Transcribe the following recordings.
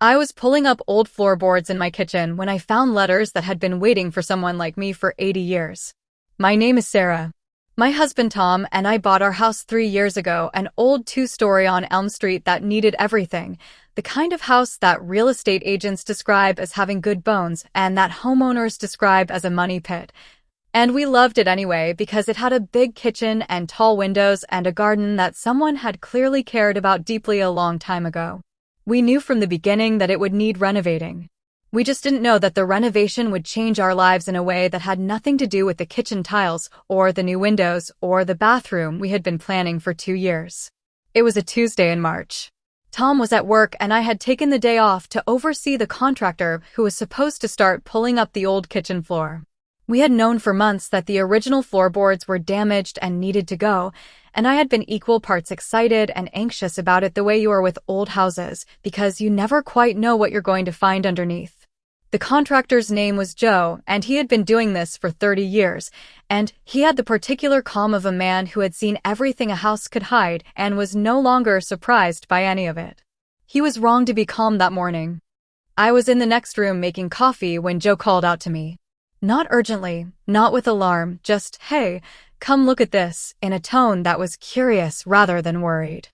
I was pulling up old floorboards in my kitchen when I found letters that had been waiting for someone like me for 80 years. My name is Sarah. My husband Tom and I bought our house 3 years ago, an old two-story on Elm Street that needed everything. The kind of house that real estate agents describe as having good bones and that homeowners describe as a money pit. And we loved it anyway because it had a big kitchen and tall windows and a garden that someone had clearly cared about deeply a long time ago. We knew from the beginning that it would need renovating. We just didn't know that the renovation would change our lives in a way that had nothing to do with the kitchen tiles or the new windows or the bathroom we had been planning for 2 years. It was a Tuesday in March. Tom was at work and I had taken the day off to oversee the contractor who was supposed to start pulling up the old kitchen floor. We had known for months that the original floorboards were damaged and needed to go, and I had been equal parts excited and anxious about it the way you are with old houses, because you never quite know what you're going to find underneath. The contractor's name was Joe, and he had been doing this for 30 years, and he had the particular calm of a man who had seen everything a house could hide and was no longer surprised by any of it. He was wrong to be calm that morning. I was in the next room making coffee when Joe called out to me. Not urgently, not with alarm, just, "Hey, come look at this," in a tone that was curious rather than worried.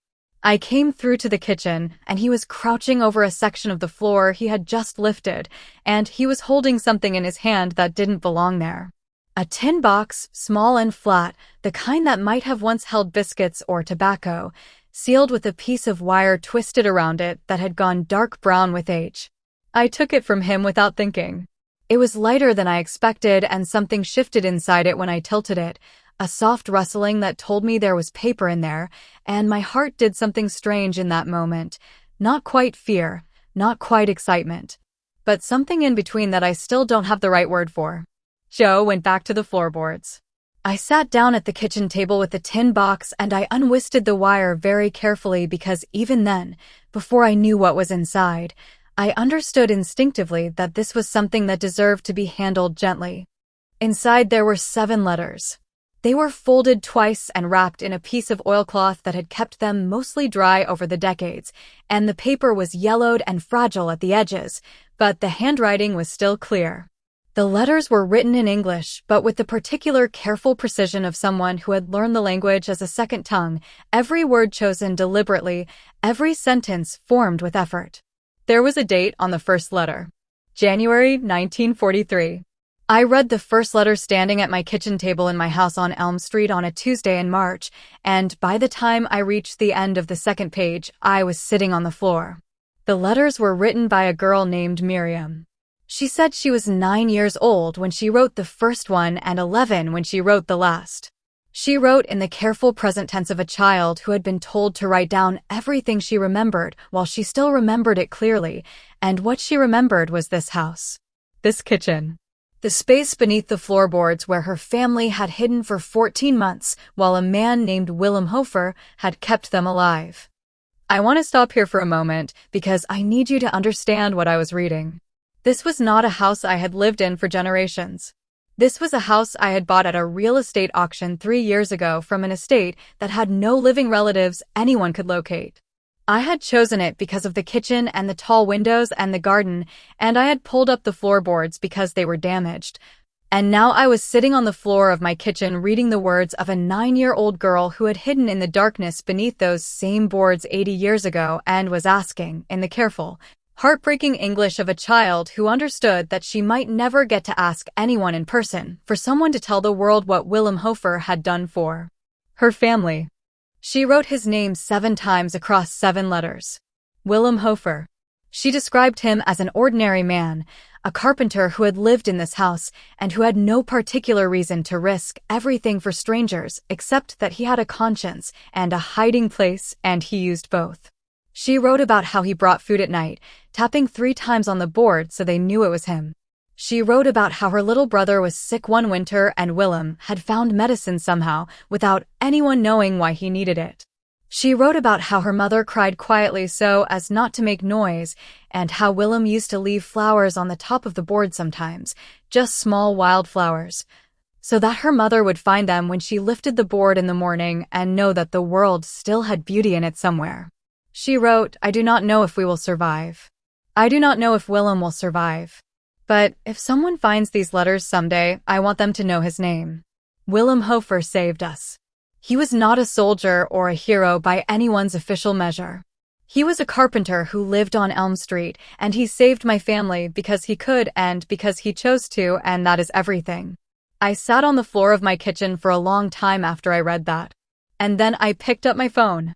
I came through to the kitchen, and he was crouching over a section of the floor he had just lifted, and he was holding something in his hand that didn't belong there. A tin box, small and flat, the kind that might have once held biscuits or tobacco, sealed with a piece of wire twisted around it that had gone dark brown with age. I took it from him without thinking. It was lighter than I expected, and something shifted inside it when I tilted it, a soft rustling that told me there was paper in there, and my heart did something strange in that moment. Not quite fear, not quite excitement, but something in between that I still don't have the right word for. Joe went back to the floorboards. I sat down at the kitchen table with the tin box and I untwisted the wire very carefully because even then, before I knew what was inside, I understood instinctively that this was something that deserved to be handled gently. Inside there were 7 letters. They were folded twice and wrapped in a piece of oilcloth that had kept them mostly dry over the decades, and the paper was yellowed and fragile at the edges, but the handwriting was still clear. The letters were written in English, but with the particular careful precision of someone who had learned the language as a second tongue, every word chosen deliberately, every sentence formed with effort. There was a date on the first letter. January 1943. I read the first letter standing at my kitchen table in my house on Elm Street on a Tuesday in March, and by the time I reached the end of the second page, I was sitting on the floor. The letters were written by a girl named Miriam. She said she was 9 years old when she wrote the first one and 11 when she wrote the last. She wrote in the careful present tense of a child who had been told to write down everything she remembered while she still remembered it clearly, and what she remembered was this house. This kitchen. The space beneath the floorboards where her family had hidden for 14 months while a man named Willem Hofer had kept them alive. I want to stop here for a moment because I need you to understand what I was reading. This was not a house I had lived in for generations. This was a house I had bought at a real estate auction 3 years ago from an estate that had no living relatives anyone could locate. I had chosen it because of the kitchen and the tall windows and the garden, and I had pulled up the floorboards because they were damaged. And now I was sitting on the floor of my kitchen reading the words of a 9-year-old girl who had hidden in the darkness beneath those same boards 80 years ago and was asking, in the careful, heartbreaking English of a child who understood that she might never get to ask anyone in person, for someone to tell the world what Willem Hofer had done for her family. She wrote his name 7 times across 7 letters. Willem Hofer. She described him as an ordinary man, a carpenter who had lived in this house and who had no particular reason to risk everything for strangers except that he had a conscience and a hiding place, and he used both. She wrote about how he brought food at night, tapping 3 times on the board so they knew it was him. She wrote about how her little brother was sick one winter and Willem had found medicine somehow without anyone knowing why he needed it. She wrote about how her mother cried quietly so as not to make noise, and how Willem used to leave flowers on the top of the board sometimes, just small wildflowers, so that her mother would find them when she lifted the board in the morning and know that the world still had beauty in it somewhere. She wrote, "I do not know if we will survive. I do not know if Willem will survive. But if someone finds these letters someday, I want them to know his name. Willem Hofer saved us. He was not a soldier or a hero by anyone's official measure. He was a carpenter who lived on Elm Street, and he saved my family because he could and because he chose to, and that is everything. I sat on the floor of my kitchen for a long time after I read that. And then I picked up my phone.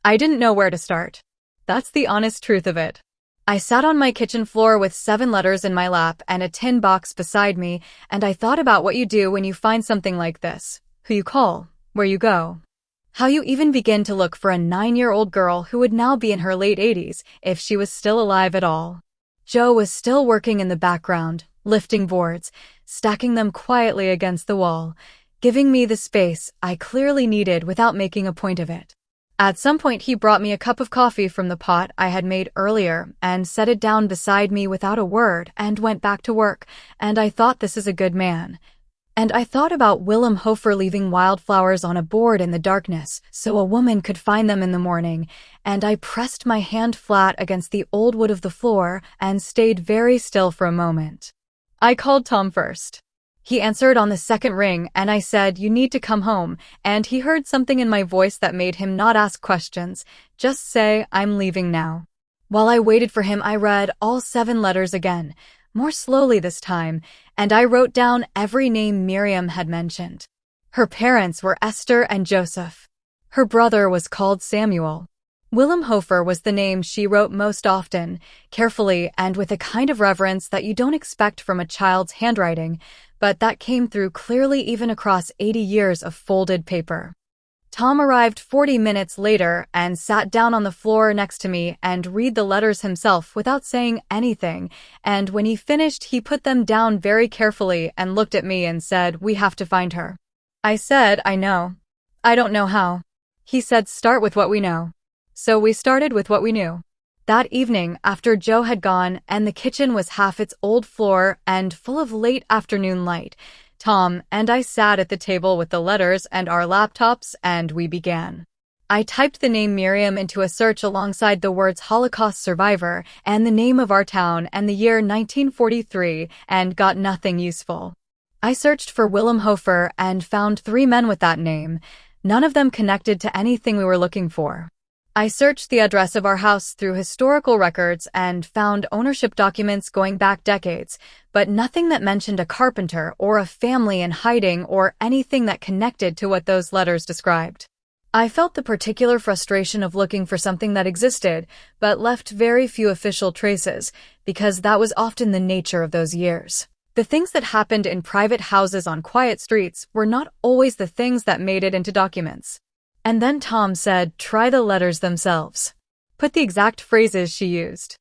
I didn't know where to start. That's the honest truth of it. I sat on my kitchen floor with 7 letters in my lap and a tin box beside me, and I thought about what you do when you find something like this, who you call, where you go. How you even begin to look for a 9-year-old girl who would now be in her late 80s if she was still alive at all. Joe was still working in the background, lifting boards, stacking them quietly against the wall, giving me the space I clearly needed without making a point of it. At some point he brought me a cup of coffee from the pot I had made earlier and set it down beside me without a word and went back to work, and I thought, this is a good man. And I thought about Willem Hofer leaving wildflowers on a board in the darkness so a woman could find them in the morning, and I pressed my hand flat against the old wood of the floor and stayed very still for a moment. I called Tom first. He answered on the second ring, and I said, "You need to come home," and he heard something in my voice that made him not ask questions, just say, "I'm leaving now." While I waited for him, I read all 7 letters again, more slowly this time, and I wrote down every name Miriam had mentioned. Her parents were Esther and Joseph. Her brother was called Samuel. Willem Hofer was the name she wrote most often, carefully and with a kind of reverence that you don't expect from a child's handwriting, but that came through clearly even across 80 years of folded paper. Tom arrived 40 minutes later and sat down on the floor next to me and read the letters himself without saying anything, and when he finished he put them down very carefully and looked at me and said, "We have to find her." I said, "I know. I don't know how." He said, "Start with what we know." So we started with what we knew. That evening, after Joe had gone and the kitchen was half its old floor and full of late afternoon light, Tom and I sat at the table with the letters and our laptops, and we began. I typed the name Miriam into a search alongside the words Holocaust survivor and the name of our town and the year 1943 and got nothing useful. I searched for Willem Hofer and found 3 men with that name, none of them connected to anything we were looking for. I searched the address of our house through historical records and found ownership documents going back decades, but nothing that mentioned a carpenter or a family in hiding or anything that connected to what those letters described. I felt the particular frustration of looking for something that existed, but left very few official traces, because that was often the nature of those years. The things that happened in private houses on quiet streets were not always the things that made it into documents. And then Tom said, "Try the letters themselves. Put the exact phrases she used."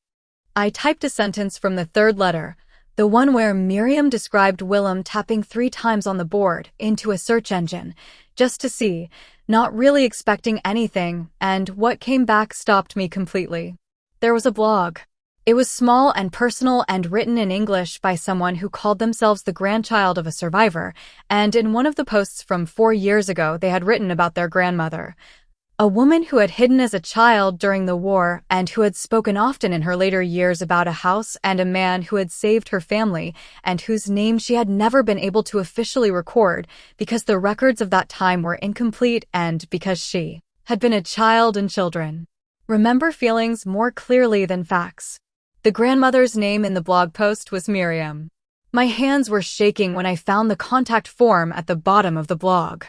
I typed a sentence from the 3rd letter, the one where Miriam described Willem tapping 3 times on the board, into a search engine, just to see, not really expecting anything, and what came back stopped me completely. There was a blog. It was small and personal and written in English by someone who called themselves the grandchild of a survivor, and in one of the posts from 4 years ago they had written about their grandmother, a woman who had hidden as a child during the war and who had spoken often in her later years about a house and a man who had saved her family and whose name she had never been able to officially record because the records of that time were incomplete and because she had been a child and children remember feelings more clearly than facts. The grandmother's name in the blog post was Miriam. My hands were shaking when I found the contact form at the bottom of the blog.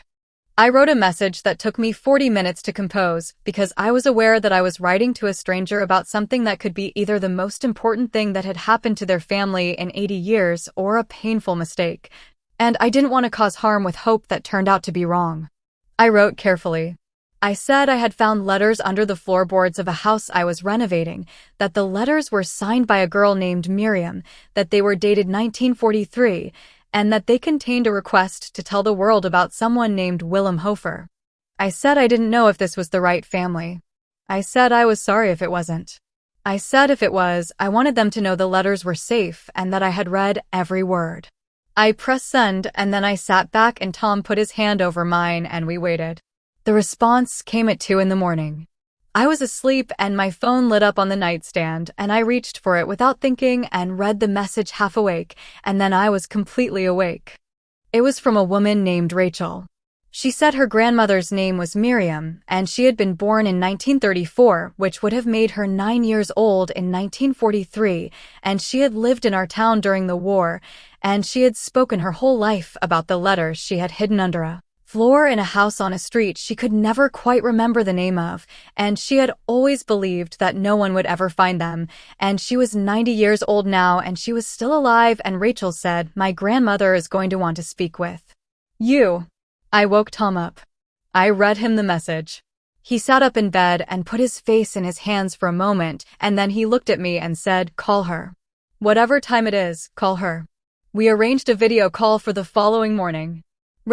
I wrote a message that took me 40 minutes to compose because I was aware that I was writing to a stranger about something that could be either the most important thing that had happened to their family in 80 years or a painful mistake, and I didn't want to cause harm with hope that turned out to be wrong. I wrote carefully. I said I had found letters under the floorboards of a house I was renovating, that the letters were signed by a girl named Miriam, that they were dated 1943, and that they contained a request to tell the world about someone named Willem Hofer. I said I didn't know if this was the right family. I said I was sorry if it wasn't. I said if it was, I wanted them to know the letters were safe and that I had read every word. I pressed send, and then I sat back and Tom put his hand over mine and we waited. The response came at 2 in the morning. I was asleep and my phone lit up on the nightstand, and I reached for it without thinking and read the message half awake, and then I was completely awake. It was from a woman named Rachel. She said her grandmother's name was Miriam, and she had been born in 1934, which would have made her 9 years old in 1943, and she had lived in our town during the war, and she had spoken her whole life about the letters she had hidden under a floor in a house on a street she could never quite remember the name of, and she had always believed that no one would ever find them, and she was 90 years old now and she was still alive, and Rachel said, "My grandmother is going to want to speak with you." I woke Tom up. I read him the message. He sat up in bed and put his face in his hands for a moment, and then he looked at me and said, "Call her. Whatever time it is, call her." We arranged a video call for the following morning.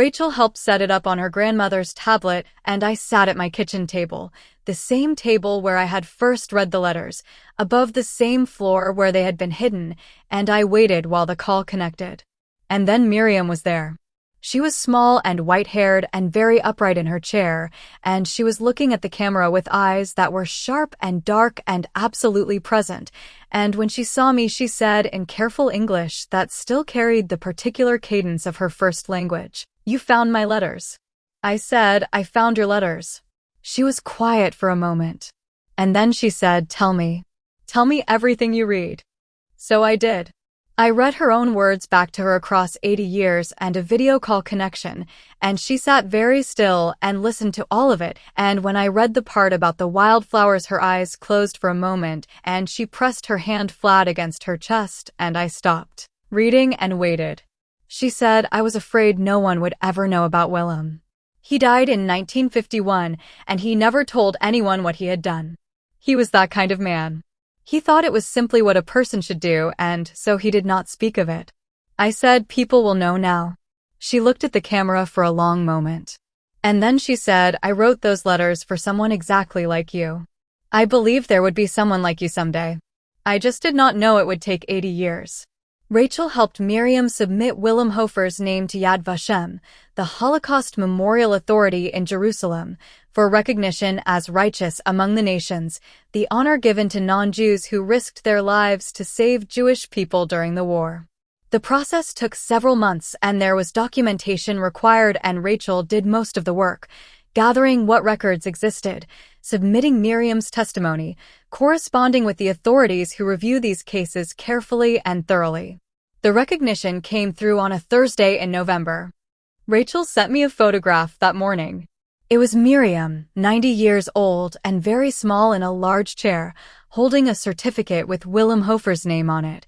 Rachel helped set it up on her grandmother's tablet, and I sat at my kitchen table, the same table where I had first read the letters, above the same floor where they had been hidden, and I waited while the call connected. And then Miriam was there. She was small and white-haired and very upright in her chair, and she was looking at the camera with eyes that were sharp and dark and absolutely present, and when she saw me she said in careful English that still carried the particular cadence of her first language, "You found my letters." I said, "I found your letters." She was quiet for a moment, and then she said, Tell me everything you read." So I did. I read her own words back to her across 80 years and a video call connection, and she sat very still and listened to all of it, and when I read the part about the wildflowers her eyes closed for a moment and she pressed her hand flat against her chest, and I stopped reading and waited. She said, "I was afraid no one would ever know about Willem. He died in 1951 and he never told anyone what he had done. He was that kind of man. He thought it was simply what a person should do, and so he did not speak of it." I said, "People will know now." She looked at the camera for a long moment. And then she said, "I wrote those letters for someone exactly like you. I believed there would be someone like you someday. I just did not know it would take 80 years. Rachel helped Miriam submit Willem Hofer's name to Yad Vashem, the Holocaust Memorial Authority in Jerusalem, for recognition as righteous among the nations, the honor given to non-Jews who risked their lives to save Jewish people during the war. The process took several months and there was documentation required, and Rachel did most of the work, gathering what records existed, submitting Miriam's testimony, corresponding with the authorities who review these cases carefully and thoroughly. The recognition came through on a Thursday in November. Rachel sent me a photograph that morning. It was Miriam, 90 years old and very small in a large chair, holding a certificate with Willem Hofer's name on it.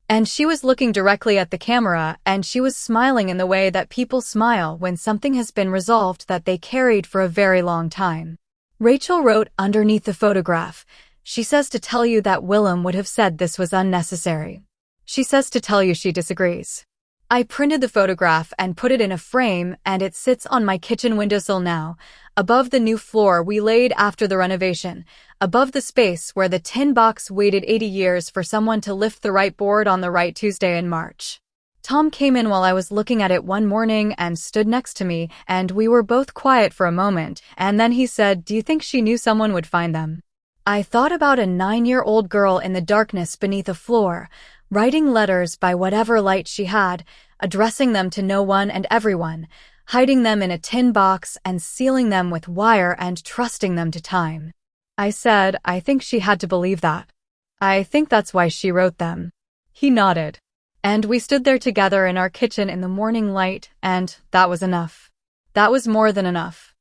And she was looking directly at the camera, and she was smiling in the way that people smile when something has been resolved that they carried for a very long time. Rachel wrote underneath the photograph, "She says to tell you that Willem would have said this was unnecessary. She says to tell you she disagrees." I printed the photograph and put it in a frame, and it sits on my kitchen windowsill now, above the new floor we laid after the renovation, above the space where the tin box waited 80 years for someone to lift the right board on the right Tuesday in March. Tom came in while I was looking at it one morning and stood next to me, and we were both quiet for a moment, and then he said, "Do you think she knew someone would find them?" I thought about a 9-year-old girl in the darkness beneath a floor, writing letters by whatever light she had, addressing them to no one and everyone, hiding them in a tin box and sealing them with wire and trusting them to time. I said, "I think she had to believe that. I think that's why she wrote them." He nodded. And we stood there together in our kitchen in the morning light, and that was enough. That was more than enough.